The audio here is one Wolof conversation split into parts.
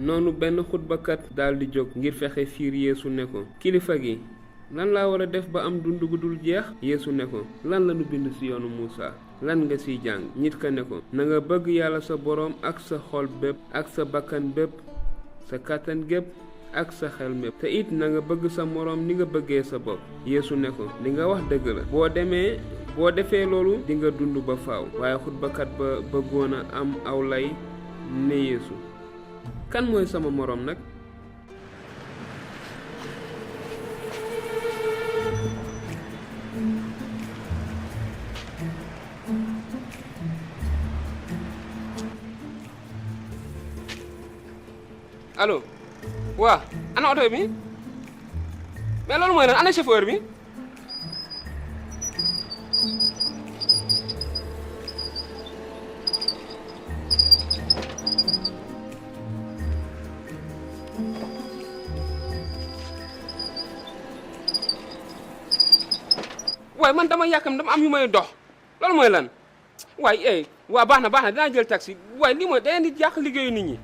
noonu benn xutbakat daldi jóg ngir fexe fiir Yeesu ne ko kilifa gi lan laa war a def ba am dund gu dul jeex Yeesu ne ko lan la nu bind ci yoonu Muusa lan nga ciy jàng nit ka ne ko na nga bëgg yàlla sa boroom ak sa xol bépp ak sa bakkan bépp sa kàttan gépp ak sa xel mépp te it na nga bëgg sa moroom ni nga bëggee sa bopp Yeesu ne ko li nga wax dëgg la boo defee loolu di nga dund ba faaw waaye xutbakat ba bëggoon a am aw lay ne Yeesu kan mooy sama moroom nag allo waa ana oto bi mais loolu mooy lan ana chauffeur bi waaye man dama yàkkam dama am yu may dox loolu mooy lan waaye waa baax na dinaa jël taxi waaye lii mooy day di yàq liggéeyu nit ñi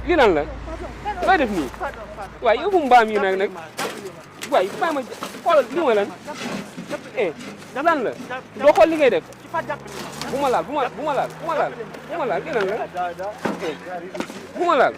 lii lan la looy def nii waaye yóbbu mbaam yi nag waaye bàyyi ma xoolal lii mooy lan lan la doo xool li ngay def bu ma laal lii lan la bu ma laal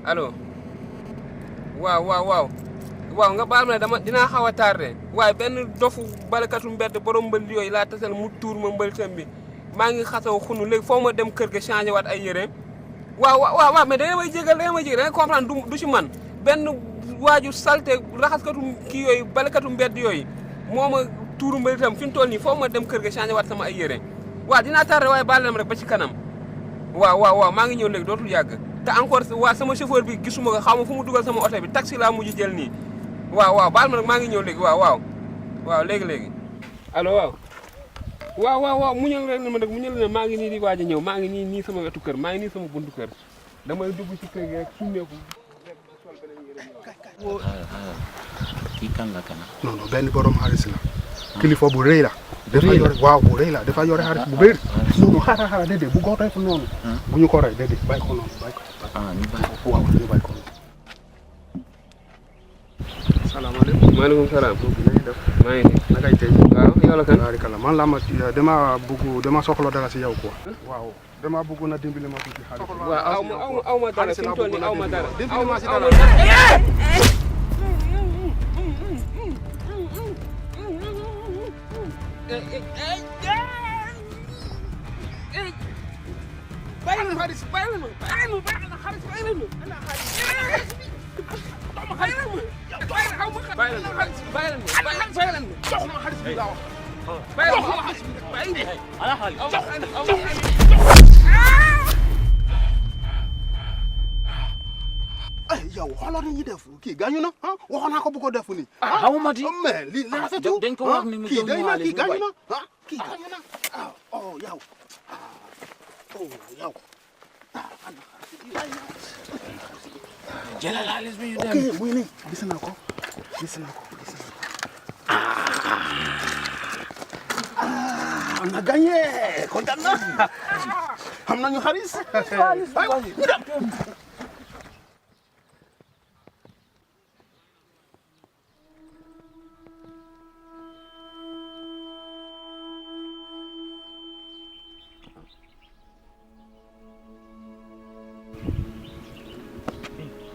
allo waaw nga baal ma ne dinaa xaw a tardé waaye benn dofu balakatu mbedd borom mbël yooyu laa tasal mu tuur ma mbëltam bi maa ngi xasaw xunu léegi foo ma dem kër ga changé waat ay yéreem waaw mais da nga may jégal da nga comprendre du ci man benn waaju salte raxaskatu kii yooyu balakatu mbedd yooyu moo ma tuuru mbëltam fi mu toll nii foo ma dem kër ga changé waat sama ay yéreem waaw dinaa tardé waaye baal leen rek ba ci kanam waaw maa ngi ñëw léegi dootul yàgg te encore waa sama chauffeur bi gisuma ko xaw ma fu mu dugal sama oto bi taxi laa mujj jël nii waaw baal ma nag maa ngi ñëw léegi waaw léegi allo waaw muñal rek ma nag muñal na maa ngi nii di waaj a ñëw maa ngi nii sama wetu kër maa ngi nii sama buntu kër damay dugg ci kër gi rek summeeku kii kan la kana non benn borom xaalis la kilifa bu rëy la dafa yore bu rëy la dafa yore xaalis bu bëri non xaaral déedéet bu ko rey noonu bu ñu ko rey déedéet bàyyi ko noonu ñu bàyyi ko waaw ñu bàyyi ko noonu salaamaaleykum maaleykum salaam maa ngi nii nakay tey waaw yow la kan barikalla man la dama soxla dara si yow quoi waaw dama bëgg na dimbali ma tuuti xaalis waaw aw ma dara fi mu toll nii aw ma dara dimbali ma si dara yow xoolal ni ñuy def kii gaañu na waxoon naa ko bu ko def nii xawma di mais lii la rafetul dañ ko wax ni mu jox ñu xaalis kii gaañu na kii gaañu na yow jëlal xaalis bi ñu dem ok muy nii gis naa ko am na gagné kontaan na am nañu xaalis ñu dem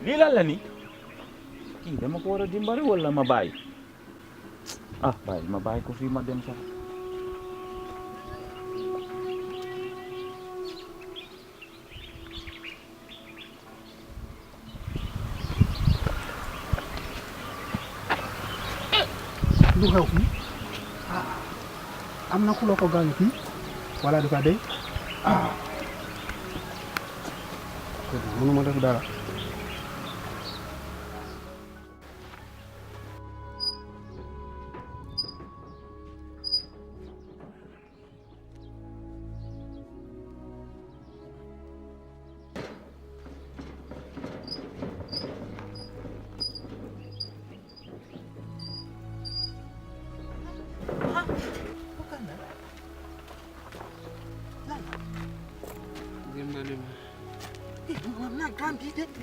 lii lan la ni kii dama ko war a dimbali wala ma bàyyi ma bàyyi ko fii ma dem sax lu xew fii am na ku la ko gaañu fii wala dafa dee mënuma def dara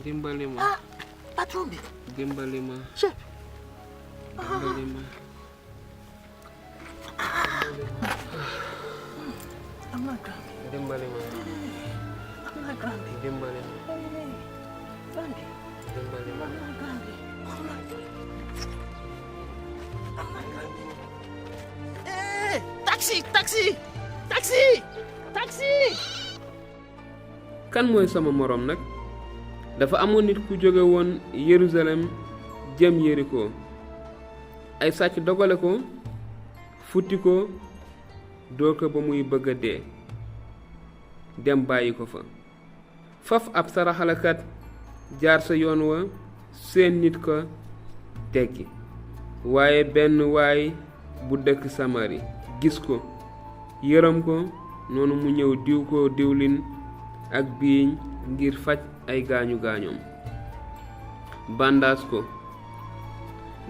dimbali ma ah patron bi dimbali ma chef dimbali ma am naa grand bi dimbali ma am naa grand bi dimbali ma grand bi dimbali ma am naa grand bi am naa grand bi taxi taxi taxi taxi kan mooy sama morom nag dafa amoon nit ku jóge woon Yerusalem jëm Yeriko ay sàcc dogale ko futti ko dóor ko ba muy bëgg a dee dem bàyyi ko fa faf ab saraxalakat jaar sa yoon wa seen nit ko tekki waaye benn waay bu dëkk Samari gis ko yërëm ko noonu mu ñëw diw ko diwlin ak biiñ ngir faj ay gaañu gaañoom bandaas ko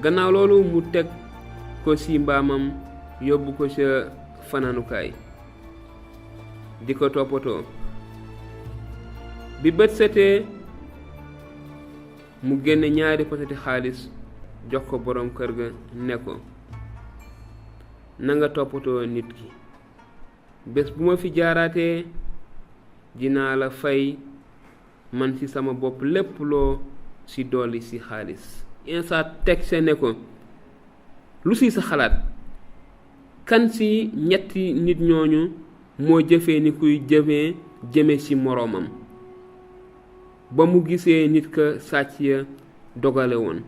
gannaaw loolu mu teg ko ci mbaamam yóbbu ko ca fanaanukaay di ko toppatoo bi bët setee mu génne ñaari potati xaalis jox ko boroom kër ga ne ko na nga toppatoo nit ki bés bu ma fi jaaraatee dinaa la fay man ci sama bopp lépp loo ci dolli ci xaalis Insa teg se ne ko lu ci sa xalaat kan ci ñetti nit ñooñu moo jëfee ni kuy jëme ci moroomam ba mu gisee nit ka sàcc ya dogale woon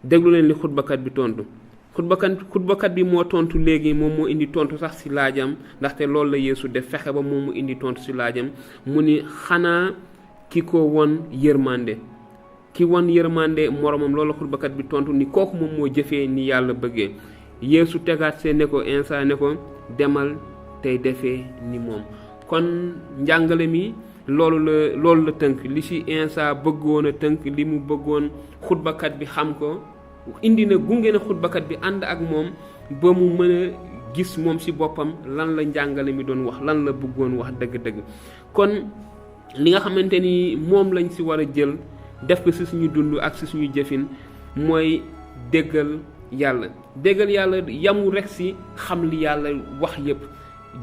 déglu leen li xutbakat bi tontu xutbakat bi moo tontu léegi moom moo indi tontu sax ci laajam ndaxte loolu la Yeesu def fexe ba moom mu indi tontu ci laajam mu ni xanaa ki ko won yërmande ki won yërmande moromam loolu la xutbakat bi tontu ni kooku moom moo jëfee ni yàlla bëggee Yeesu tegaat see ne ko Insa ne ko demal tey defee ni moom kon njàngale mi loolu la tënk li ci Insa bëggoon a tënk li mu bëggoon xutbakat bi xam ko indi na gunge na xutbakat bi ànd ak moom ba mu mën a gis moom ci boppam lan la njàngale mi doon wax lan la bëggoon wax dëgg-dëgg kon li nga xamante ni moom lañ ci war a jël def ko ci suñu dund ak ci suñu jëfin mooy déggal yàlla yamul rekk ci xam li yàlla wax yépp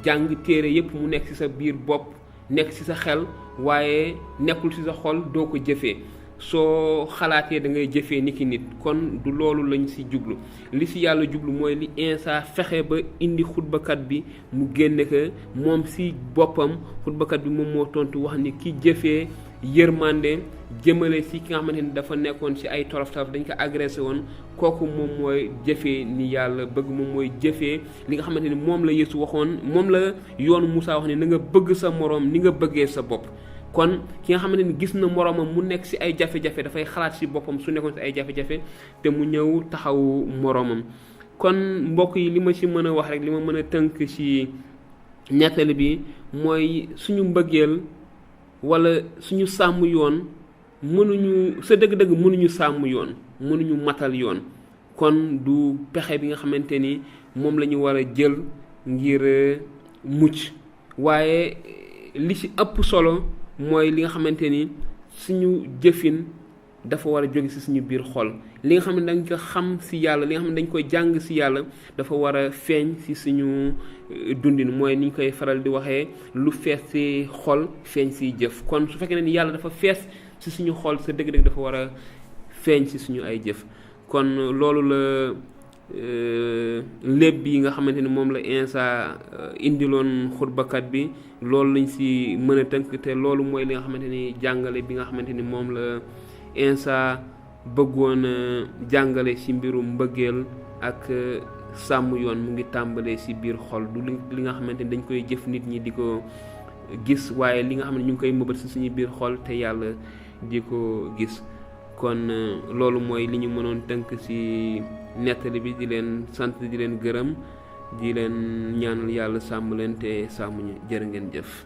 jàng téere yépp mu nekk ci sa biir bopp nekk ci sa xel waaye nekkul ci sa xol doo ko jëfee soo xalaatee da ngay jëfee ni ki nit kon du loolu lañ ci jublu li ci yàlla jublu mooy li Insa fexe ba indi xutbakat bi mu génne ko moom ci boppam xutbakat bi moom moo tontu wax ni ki jëfee yërmande jëmale ci ki nga xamante ni dafa nekkoon ci ay tolof-tolof dañ ko agressé woon kooku moom mooy jëfee ni yàlla bëgg moom mooy jëfee li nga xamante ni moom la Yeesu waxoon moom la yoonu Musaa wax ne na nga bëgg sa moroom ni nga bëggee sa bopp kon ki nga xamante ni gis na moroomam mu nekk ci ay jafe-jafe dafay xalaat ci boppam su nekkoon ci ay jafe-jafe te mu ñëw taxawu moroomam kon mbokk yi li ma ci mën a wax rek li ma mën a tënk ci nettali bi mooy suñu mbëggeel walla suñu sàmm yoon mënuñu sa dëgg-dëgg mënuñu sàmm yoon mënuñu matal yoon kon du pexe bi nga xamante ni moom la ñu war a jël ngir mucc waaye li ci ëpp solo mooy li nga xamante ni suñu jëfin dafa war a jóge ci suñu biir xol li nga xam ne dañ ko xam ci yàlla li nga xam ne dañ koy jàng ci yàlla dafa war a feeñ ci suñu dundin mooy ni ñu koy faral di waxee lu fees ci xol feeñ ci jëf kon su fekkee ne ni yàlla dafa fees ci suñu xol sa dëgg-dëgg dafa war a feeñ ci suñu ay jëf kon loolu la léeb bi nga xamante ni moom la Insa indiloon xutbakat bi loolu lañ ci mën a tënk te loolu mooy li nga xamante ni jàngale bi nga xamante ni moom la Insa bëggoon jàngale ci mbirum mbëggeel ak sàmm yoon mu ngi tàmbalee ci biir xol du li nga xamante ni dañ koy jëf nit ñi di ko gis waaye li nga xam ne ñu ngi koy mëbët ci suñu biir xol te yàlla di ko gis kon loolu mooy li ñu mënoon tënk ci nettali bi di leen sant di leen gërëm di leen ñaanal yàlla sàmm leen te sàmm ñu jërë ngeen jëf